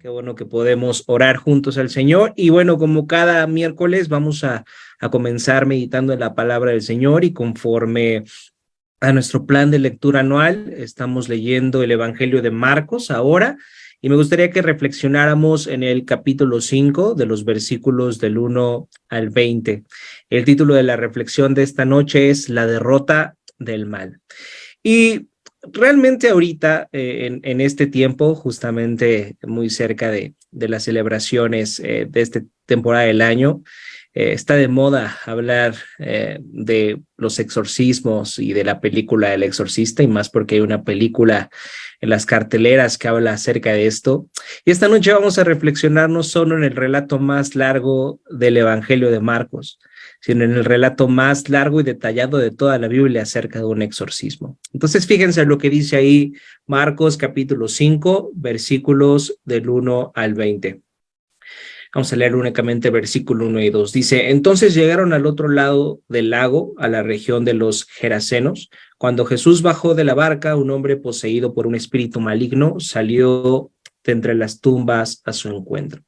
Qué bueno que podemos orar juntos al Señor. Y bueno, como cada miércoles vamos a comenzar meditando en la palabra del Señor y conforme a nuestro plan de lectura anual, estamos leyendo el Evangelio de Marcos ahora y me gustaría que reflexionáramos en el capítulo 5 de los versículos del 1 al 20. El título de la reflexión de esta noche es La derrota del mal. Y realmente ahorita, en este tiempo, justamente muy cerca de las celebraciones de esta temporada del año, está de moda hablar de los exorcismos y de la película El Exorcista, y más porque hay una película en las carteleras que habla acerca de esto. Y esta noche vamos a reflexionar no solo en el relato más largo del Evangelio de Marcos, sino en el relato más largo y detallado de toda la Biblia acerca de un exorcismo. Entonces, fíjense lo que dice ahí Marcos capítulo 5, versículos del 1 al 20. Vamos a leer únicamente versículo 1 y 2. Dice, entonces llegaron al otro lado del lago, a la región de los Gerasenos. Cuando Jesús bajó de la barca, un hombre poseído por un espíritu maligno salió de entre las tumbas a su encuentro.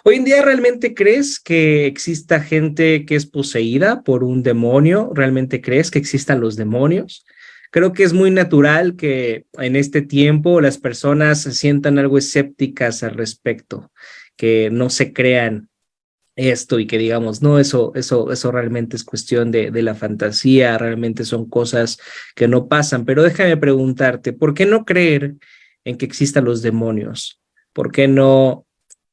Hoy en día, ¿realmente crees que exista gente que es poseída por un demonio? ¿Realmente crees que existan los demonios? Creo que es muy natural que en este tiempo las personas se sientan algo escépticas al respecto, que no se crean esto y que digamos, no, eso realmente es cuestión de la fantasía, realmente son cosas que no pasan. Pero déjame preguntarte, ¿por qué no creer en que existan los demonios? ¿Por qué no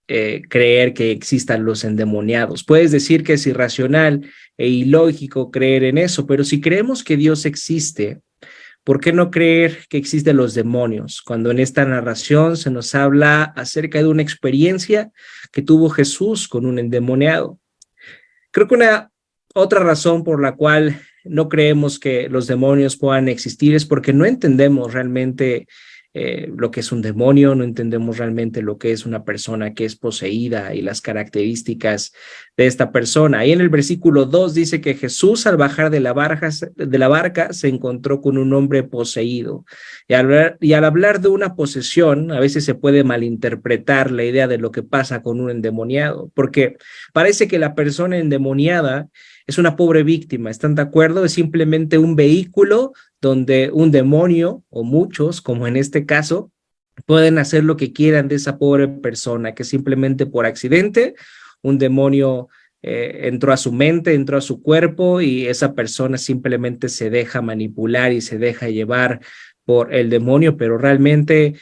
creer que existan los endemoniados? Puedes decir que es irracional e ilógico creer en eso, pero si creemos que Dios existe, ¿por qué no creer que existen los demonios? Cuando en esta narración se nos habla acerca de una experiencia que tuvo Jesús con un endemoniado. Creo que una otra razón por la cual no creemos que los demonios puedan existir es porque no entendemos realmente lo que es un demonio, no entendemos realmente lo que es una persona que es poseída y las características de esta persona. Ahí en el versículo 2 dice que Jesús al bajar de la barca se encontró con un hombre poseído. Y al hablar de una posesión, a veces se puede malinterpretar la idea de lo que pasa con un endemoniado, porque parece que la persona endemoniada es una pobre víctima, ¿están de acuerdo? Es simplemente un vehículo donde un demonio, o muchos, como en este caso, pueden hacer lo que quieran de esa pobre persona, que simplemente por accidente un demonio entró a su mente, entró a su cuerpo y esa persona simplemente se deja manipular y se deja llevar por el demonio, pero realmente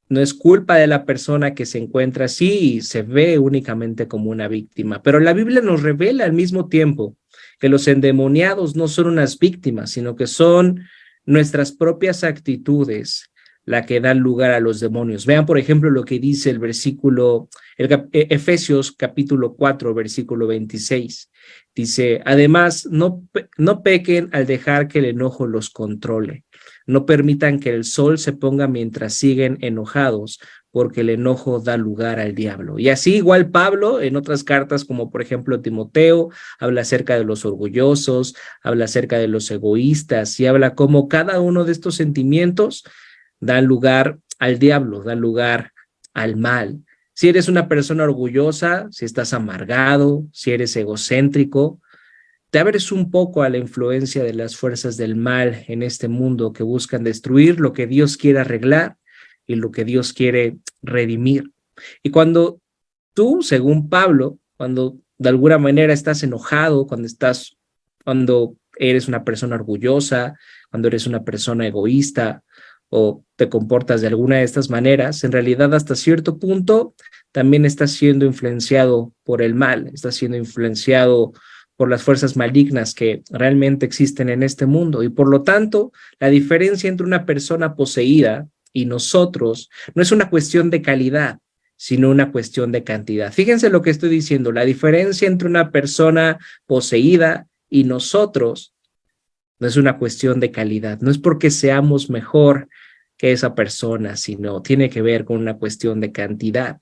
no es culpa de la persona que se encuentra así y se ve únicamente como una víctima. Pero la Biblia nos revela al mismo tiempo que los endemoniados no son unas víctimas, sino que son nuestras propias actitudes la que dan lugar a los demonios. Vean, por ejemplo, lo que dice el versículo, Efesios capítulo 4, versículo 26. Dice, además, no pequen al dejar que el enojo los controle. No permitan que el sol se ponga mientras siguen enojados, porque el enojo da lugar al diablo. Y así igual Pablo en otras cartas, como por ejemplo Timoteo, habla acerca de los orgullosos, habla acerca de los egoístas y habla cómo cada uno de estos sentimientos dan lugar al diablo, dan lugar al mal. Si eres una persona orgullosa, si estás amargado, si eres egocéntrico, te abres un poco a la influencia de las fuerzas del mal en este mundo que buscan destruir lo que Dios quiere arreglar y lo que Dios quiere redimir. Y cuando tú, según Pablo, cuando de alguna manera estás enojado, cuando eres una persona orgullosa, cuando eres una persona egoísta o te comportas de alguna de estas maneras, en realidad hasta cierto punto también estás siendo influenciado por el mal, estás siendo influenciado por las fuerzas malignas que realmente existen en este mundo. Y por lo tanto, la diferencia entre una persona poseída y nosotros no es una cuestión de calidad, sino una cuestión de cantidad. Fíjense lo que estoy diciendo, la diferencia entre una persona poseída y nosotros no es una cuestión de calidad, no es porque seamos mejor que esa persona, sino tiene que ver con una cuestión de cantidad.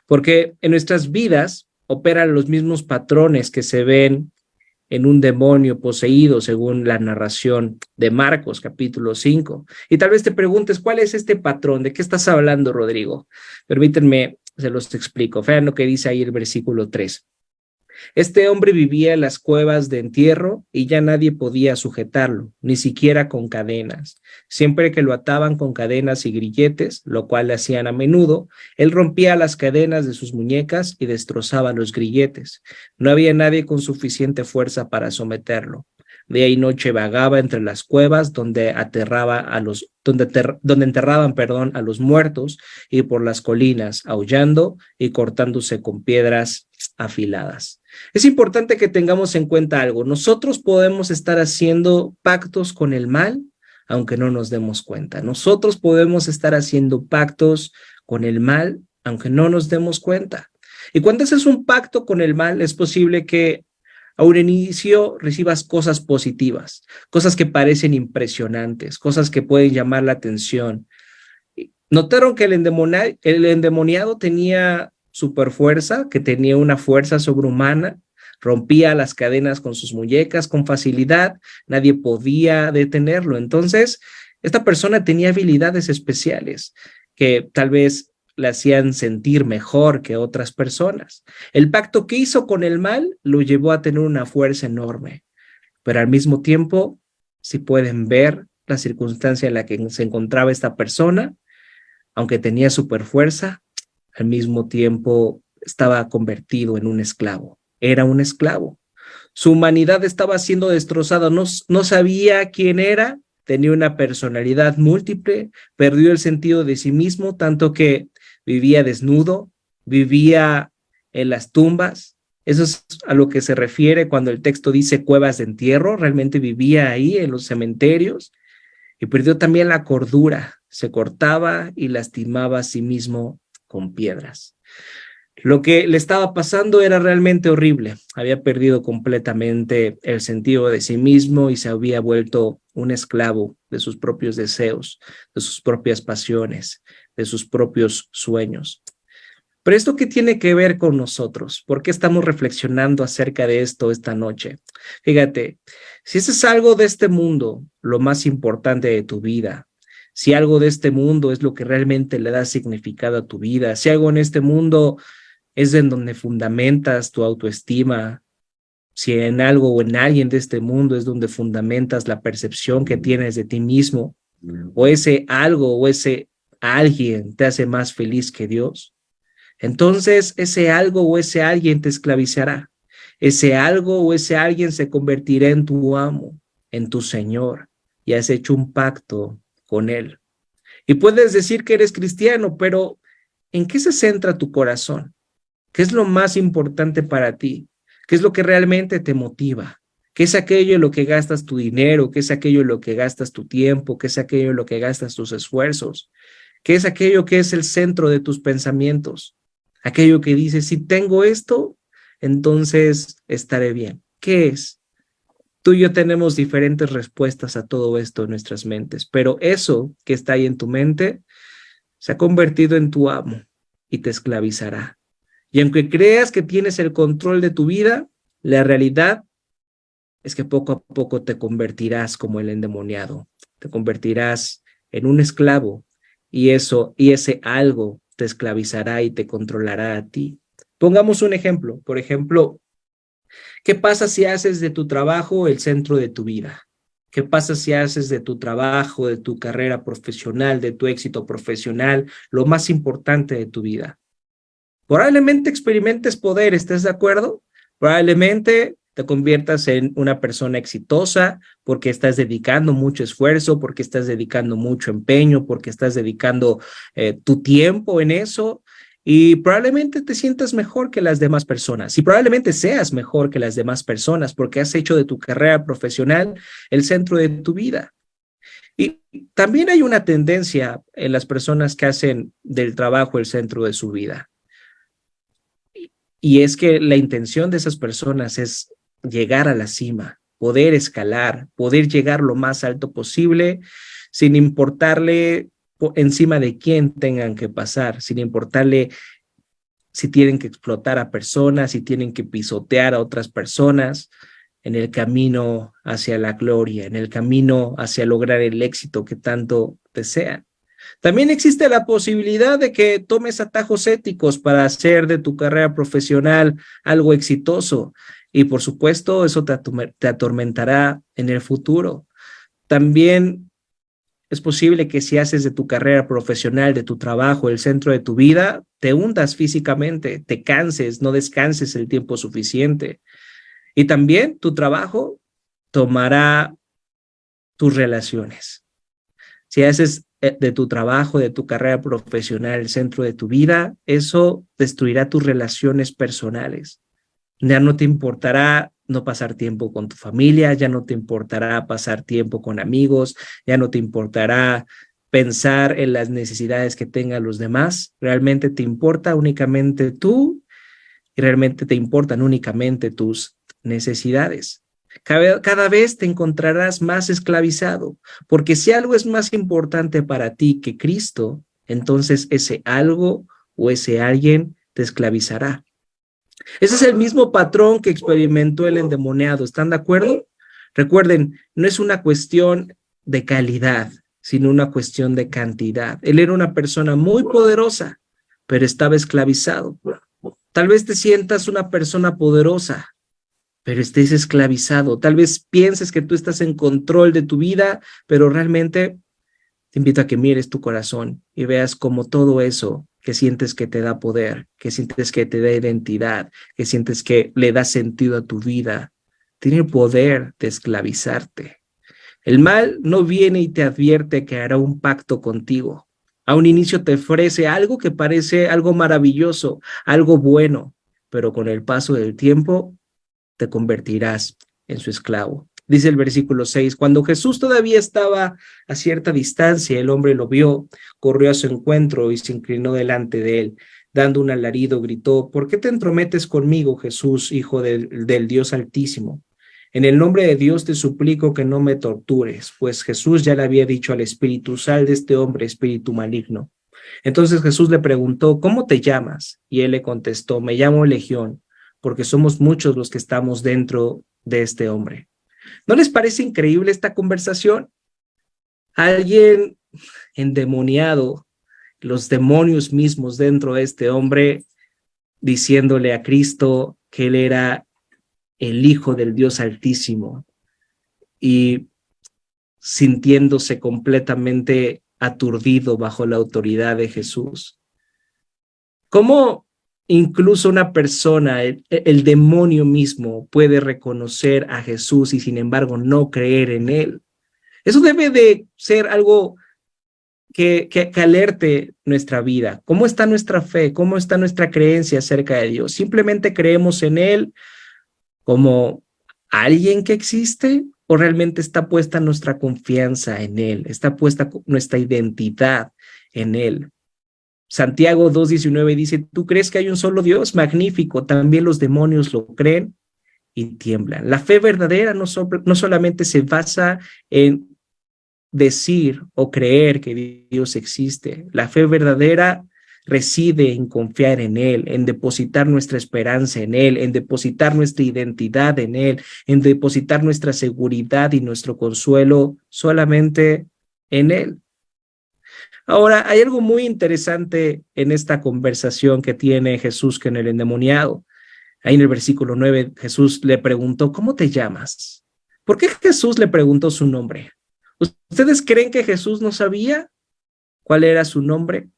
Porque en nuestras vidas operan los mismos patrones que se ven en un demonio poseído, según la narración de Marcos, capítulo 5. Y tal vez te preguntes, ¿cuál es este patrón? ¿De qué estás hablando, Rodrigo? Permítanme Se los explico. Vean lo que dice ahí el versículo 3. Este hombre vivía en las cuevas de entierro y ya nadie podía sujetarlo, ni siquiera con cadenas. Siempre que lo ataban con cadenas y grilletes, lo cual le hacían a menudo, él rompía las cadenas de sus muñecas y destrozaba los grilletes. No había nadie con suficiente fuerza para someterlo. Día y noche vagaba entre las cuevas donde enterraban, a los muertos, y por las colinas, aullando y cortándose con piedras afiladas. Es importante que tengamos en cuenta algo. Nosotros podemos estar haciendo pactos con el mal, aunque no nos demos cuenta. Nosotros podemos estar haciendo pactos con el mal, aunque no nos demos cuenta. Y cuando haces un pacto con el mal, es posible que a un inicio recibas cosas positivas, cosas que parecen impresionantes, cosas que pueden llamar la atención. Notaron que el endemoniado tenía superfuerza, que tenía una fuerza sobrehumana, rompía las cadenas con sus muñecas con facilidad, nadie podía detenerlo. Entonces, esta persona tenía habilidades especiales que tal vez le hacían sentir mejor que otras personas. El pacto que hizo con el mal lo llevó a tener una fuerza enorme, pero al mismo tiempo, si pueden ver la circunstancia en la que se encontraba esta persona, aunque tenía superfuerza, al mismo tiempo estaba convertido en un esclavo. Era un esclavo. Su humanidad estaba siendo destrozada. No sabía quién era, tenía una personalidad múltiple, perdió el sentido de sí mismo, tanto que vivía desnudo, vivía en las tumbas. Eso es a lo que se refiere cuando el texto dice cuevas de entierro. Realmente vivía ahí en los cementerios y perdió también la cordura. Se cortaba y lastimaba a sí mismo con piedras. Lo que le estaba pasando era realmente horrible. Había perdido completamente el sentido de sí mismo y se había vuelto un esclavo de sus propios deseos, de sus propias pasiones, de sus propios sueños. Pero ¿esto qué tiene que ver con nosotros? ¿Por qué estamos reflexionando acerca de esto esta noche? Fíjate, si eso es algo de este mundo, lo más importante de tu vida, si algo de este mundo es lo que realmente le da significado a tu vida, si algo en este mundo es en donde fundamentas tu autoestima, si en algo o en alguien de este mundo es donde fundamentas la percepción que tienes de ti mismo, o ese algo o ese alguien te hace más feliz que Dios, entonces ese algo o ese alguien te esclavizará. Ese algo o ese alguien se convertirá en tu amo, en tu Señor, y has hecho un pacto con Él. Y puedes decir que eres cristiano, pero ¿en qué se centra tu corazón? ¿Qué es lo más importante para ti? ¿Qué es lo que realmente te motiva? ¿Qué es aquello en lo que gastas tu dinero? ¿Qué es aquello en lo que gastas tu tiempo? ¿Qué es aquello en lo que gastas tus esfuerzos? ¿Qué es aquello que es el centro de tus pensamientos? Aquello que dices, si tengo esto, entonces estaré bien. ¿Qué es? Tú y yo tenemos diferentes respuestas a todo esto en nuestras mentes, pero eso que está ahí en tu mente se ha convertido en tu amo y te esclavizará. Y aunque creas que tienes el control de tu vida, la realidad es que poco a poco te convertirás como el endemoniado, te convertirás en un esclavo y ese algo te esclavizará y te controlará a ti. Pongamos un ejemplo. Por ejemplo, ¿qué pasa si haces de tu trabajo el centro de tu vida? ¿Qué pasa si haces de tu trabajo, de tu carrera profesional, de tu éxito profesional, lo más importante de tu vida? Probablemente experimentes poder, ¿estás de acuerdo? Probablemente te conviertas en una persona exitosa porque estás dedicando mucho esfuerzo, porque estás dedicando mucho empeño, porque estás dedicando tu tiempo en eso, y probablemente te sientas mejor que las demás personas y probablemente seas mejor que las demás personas porque has hecho de tu carrera profesional el centro de tu vida. Y también hay una tendencia en las personas que hacen del trabajo el centro de su vida. Y es que la intención de esas personas es llegar a la cima, poder escalar, poder llegar lo más alto posible, sin importarle encima de quién tengan que pasar, sin importarle si tienen que explotar a personas, si tienen que pisotear a otras personas en el camino hacia la gloria, en el camino hacia lograr el éxito que tanto desean. También existe la posibilidad de que tomes atajos éticos para hacer de tu carrera profesional algo exitoso. Y por supuesto, eso te atormentará en el futuro. También es posible que si haces de tu carrera profesional, de tu trabajo, el centro de tu vida, te hundas físicamente, te canses, no descanses el tiempo suficiente. Y también tu trabajo tomará tus relaciones. Si haces de tu trabajo, de tu carrera profesional, el centro de tu vida, eso destruirá tus relaciones personales. Ya no te importará no pasar tiempo con tu familia, ya no te importará pasar tiempo con amigos, ya no te importará pensar en las necesidades que tengan los demás. Realmente te importa únicamente tú y realmente te importan únicamente tus necesidades. Cada vez te encontrarás más esclavizado, porque si algo es más importante para ti que Cristo, entonces ese algo o ese alguien te esclavizará. Ese es el mismo patrón que experimentó el endemoniado. ¿Están de acuerdo? Recuerden, no es una cuestión de calidad, sino una cuestión de cantidad. Él era una persona muy poderosa, pero estaba esclavizado. Tal vez te sientas una persona poderosa, pero estés esclavizado. Tal vez pienses que tú estás en control de tu vida, pero realmente te invito a que mires tu corazón y veas cómo todo eso que sientes que te da poder, que sientes que te da identidad, que sientes que le da sentido a tu vida, tiene el poder de esclavizarte. El mal no viene y te advierte que hará un pacto contigo. A un inicio te ofrece algo que parece algo maravilloso, algo bueno, pero con el paso del tiempo te convertirás en su esclavo. Dice el versículo 6, cuando Jesús todavía estaba a cierta distancia, el hombre lo vio, corrió a su encuentro y se inclinó delante de él. Dando un alarido, gritó, ¿por qué te entrometes conmigo, Jesús, hijo del Dios Altísimo? En el nombre de Dios te suplico que no me tortures, pues Jesús ya le había dicho al espíritu, sal de este hombre, espíritu maligno. Entonces Jesús le preguntó, ¿cómo te llamas? Y él le contestó, me llamo Legión, porque somos muchos los que estamos dentro de este hombre. ¿No les parece increíble esta conversación? Alguien endemoniado, los demonios mismos dentro de este hombre, diciéndole a Cristo que él era el Hijo del Dios Altísimo y sintiéndose completamente aturdido bajo la autoridad de Jesús. ¿Cómo incluso una persona, el demonio mismo, puede reconocer a Jesús y sin embargo no creer en él? Eso debe de ser algo que alerte nuestra vida. ¿Cómo está nuestra fe? ¿Cómo está nuestra creencia acerca de Dios? ¿Simplemente creemos en él como alguien que existe o realmente está puesta nuestra confianza en él? ¿Está puesta nuestra identidad en él? Santiago 2:19 dice, ¿tú crees que hay un solo Dios? Magnífico, también los demonios lo creen y tiemblan. La fe verdadera no solamente se basa en decir o creer que Dios existe. La fe verdadera reside en confiar en Él, en depositar nuestra esperanza en Él, en depositar nuestra identidad en Él, en depositar nuestra seguridad y nuestro consuelo solamente en Él. Ahora, hay algo muy interesante en esta conversación que tiene Jesús con el endemoniado. Ahí en el versículo 9, Jesús le preguntó, ¿cómo te llamas? ¿Por qué Jesús le preguntó su nombre? ¿Ustedes creen que Jesús no sabía cuál era su nombre?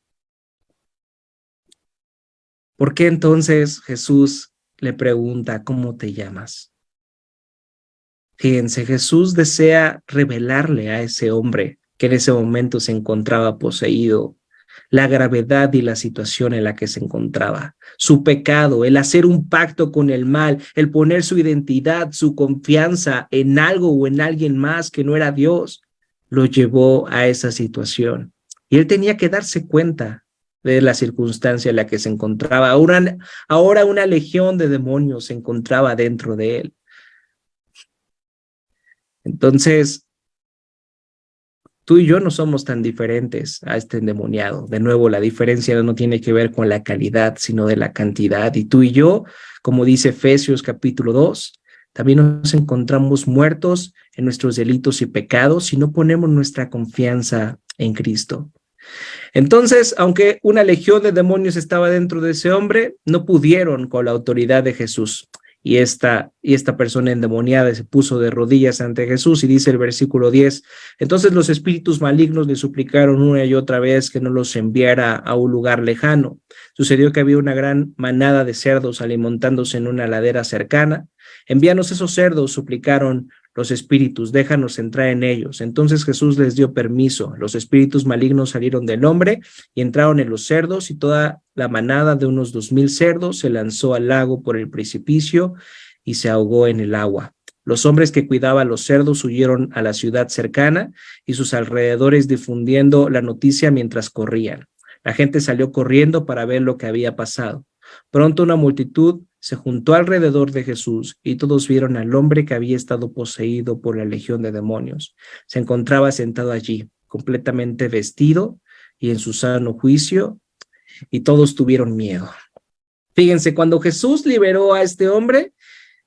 ¿Por qué entonces Jesús le pregunta, ¿cómo te llamas? Fíjense, Jesús desea revelarle a ese hombre que en ese momento se encontraba poseído, la gravedad y la situación en la que se encontraba, su pecado, el hacer un pacto con el mal, el poner su identidad, su confianza en algo o en alguien más que no era Dios, lo llevó a esa situación. Y él tenía que darse cuenta de la circunstancia en la que se encontraba. Ahora una legión de demonios se encontraba dentro de él. Entonces, tú y yo no somos tan diferentes a este endemoniado. De nuevo, la diferencia no tiene que ver con la calidad, sino de la cantidad. Y tú y yo, como dice Efesios capítulo 2, también nos encontramos muertos en nuestros delitos y pecados si no ponemos nuestra confianza en Cristo. Entonces, aunque una legión de demonios estaba dentro de ese hombre, no pudieron con la autoridad de Jesús. Y esta persona endemoniada se puso de rodillas ante Jesús y dice el versículo 10, entonces los espíritus malignos le suplicaron una y otra vez que no los enviara a un lugar lejano. Sucedió que había una gran manada de cerdos alimentándose en una ladera cercana. Envíanos esos cerdos, suplicaron los espíritus, déjanos entrar en ellos. Entonces Jesús les dio permiso. Los espíritus malignos salieron del hombre y entraron en los cerdos, y toda la manada de unos 2000 cerdos se lanzó al lago por el precipicio y se ahogó en el agua. Los hombres que cuidaban los cerdos huyeron a la ciudad cercana y sus alrededores difundiendo la noticia mientras corrían. La gente salió corriendo para ver lo que había pasado. Pronto una multitud se juntó alrededor de Jesús y todos vieron al hombre que había estado poseído por la legión de demonios. Se encontraba sentado allí, completamente vestido y en su sano juicio, y todos tuvieron miedo. Fíjense, cuando Jesús liberó a este hombre,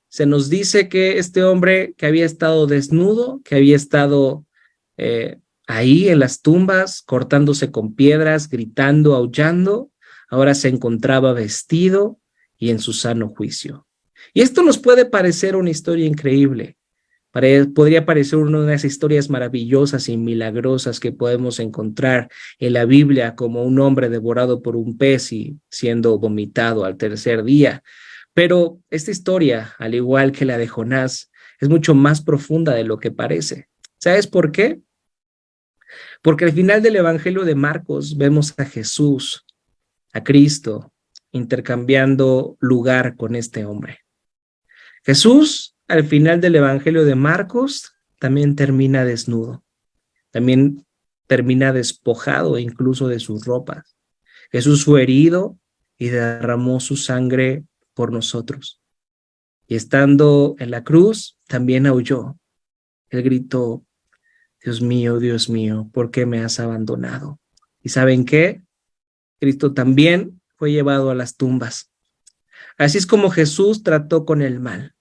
se nos dice que este hombre que había estado desnudo, que había estado ahí en las tumbas, cortándose con piedras, gritando, aullando, ahora se encontraba vestido y en su sano juicio. Y esto nos puede parecer una historia increíble. Podría parecer una de las historias maravillosas y milagrosas que podemos encontrar en la Biblia, como un hombre devorado por un pez y siendo vomitado al tercer día. Pero esta historia, al igual que la de Jonás, es mucho más profunda de lo que parece. ¿Sabes por qué? Porque al final del Evangelio de Marcos vemos a Jesús, a Cristo, intercambiando lugar con este hombre. Jesús, al final del Evangelio de Marcos, también termina desnudo, también termina despojado incluso de sus ropas. Jesús fue herido y derramó su sangre por nosotros. Y estando en la cruz, también aulló. Él gritó, Dios mío, ¿por qué me has abandonado? ¿Y saben qué? Cristo también fue llevado a las tumbas. Así es como Jesús trató con el mal.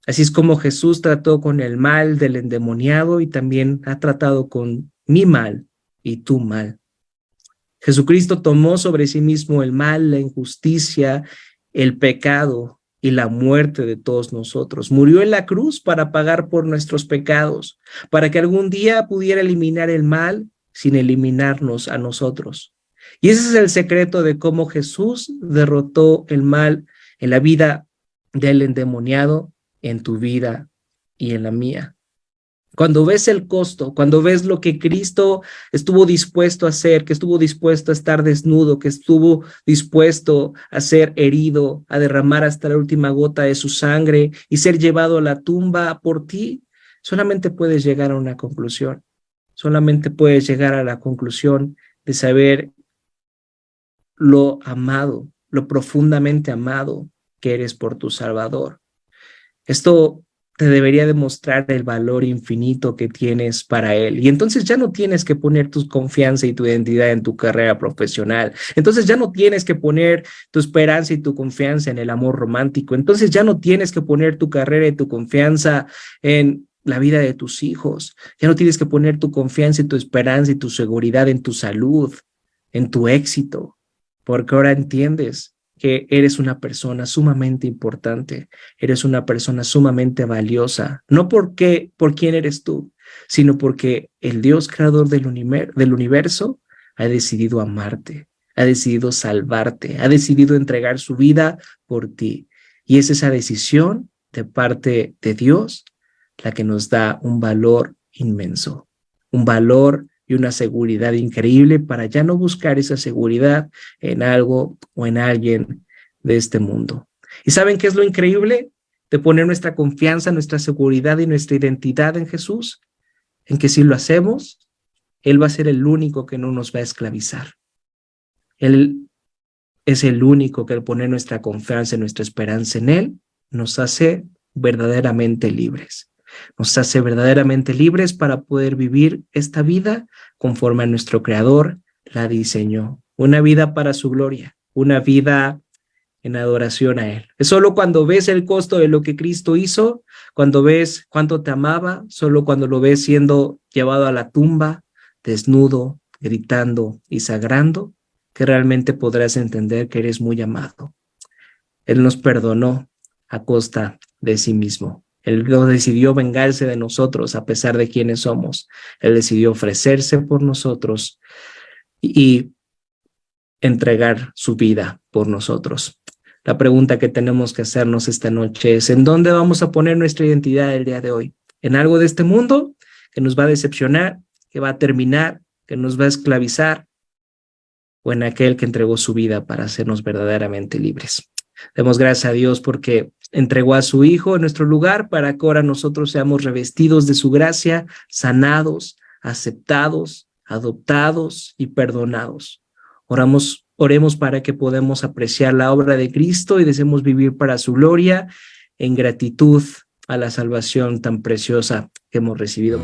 Así es como Jesús trató con el mal del endemoniado y también ha tratado con mi mal y tu mal. Jesucristo tomó sobre sí mismo el mal, la injusticia, el pecado y la muerte de todos nosotros. Murió en la cruz para pagar por nuestros pecados, para que algún día pudiera eliminar el mal sin eliminarnos a nosotros. Y ese es el secreto de cómo Jesús derrotó el mal en la vida del endemoniado, en tu vida y en la mía. Cuando ves el costo, cuando ves lo que Cristo estuvo dispuesto a hacer, que estuvo dispuesto a estar desnudo, que estuvo dispuesto a ser herido, a derramar hasta la última gota de su sangre y ser llevado a la tumba por ti, solamente puedes llegar a una conclusión. Solamente puedes llegar a la conclusión de saber lo amado, lo profundamente amado que eres por tu Salvador. Esto te debería demostrar el valor infinito que tienes para Él. Y entonces ya no tienes que poner tu confianza y tu identidad en tu carrera profesional. Entonces ya no tienes que poner tu esperanza y tu confianza en el amor romántico. Entonces ya no tienes que poner tu carrera y tu confianza en la vida de tus hijos. Ya no tienes que poner tu confianza y tu esperanza y tu seguridad en tu salud, en tu éxito, porque ahora entiendes que eres una persona sumamente importante, eres una persona sumamente valiosa, no por quién eres tú, sino porque el Dios creador del universo ha decidido amarte, ha decidido salvarte, ha decidido entregar su vida por ti. Y es esa decisión de parte de Dios la que nos da un valor inmenso, un valor y una seguridad increíble para ya no buscar esa seguridad en algo o en alguien de este mundo. ¿Y saben qué es lo increíble de poner nuestra confianza, nuestra seguridad y nuestra identidad en Jesús? En que si lo hacemos, Él va a ser el único que no nos va a esclavizar. Él es el único que al poner nuestra confianza y nuestra esperanza en Él, nos hace verdaderamente libres. Nos hace verdaderamente libres para poder vivir esta vida conforme a nuestro Creador la diseñó. Una vida para su gloria, una vida en adoración a Él. Es solo cuando ves el costo de lo que Cristo hizo, cuando ves cuánto te amaba, solo cuando lo ves siendo llevado a la tumba, desnudo, gritando y sangrando, que realmente podrás entender que eres muy amado. Él nos perdonó a costa de sí mismo. Él no decidió vengarse de nosotros a pesar de quiénes somos. Él decidió ofrecerse por nosotros y entregar su vida por nosotros. La pregunta que tenemos que hacernos esta noche es: ¿en dónde vamos a poner nuestra identidad el día de hoy? ¿En algo de este mundo que nos va a decepcionar, que va a terminar, que nos va a esclavizar? ¿O en aquel que entregó su vida para hacernos verdaderamente libres? Demos gracias a Dios porque entregó a su Hijo en nuestro lugar para que ahora nosotros seamos revestidos de su gracia, sanados, aceptados, adoptados y perdonados. Oremos para que podamos apreciar la obra de Cristo y deseemos vivir para su gloria en gratitud a la salvación tan preciosa que hemos recibido.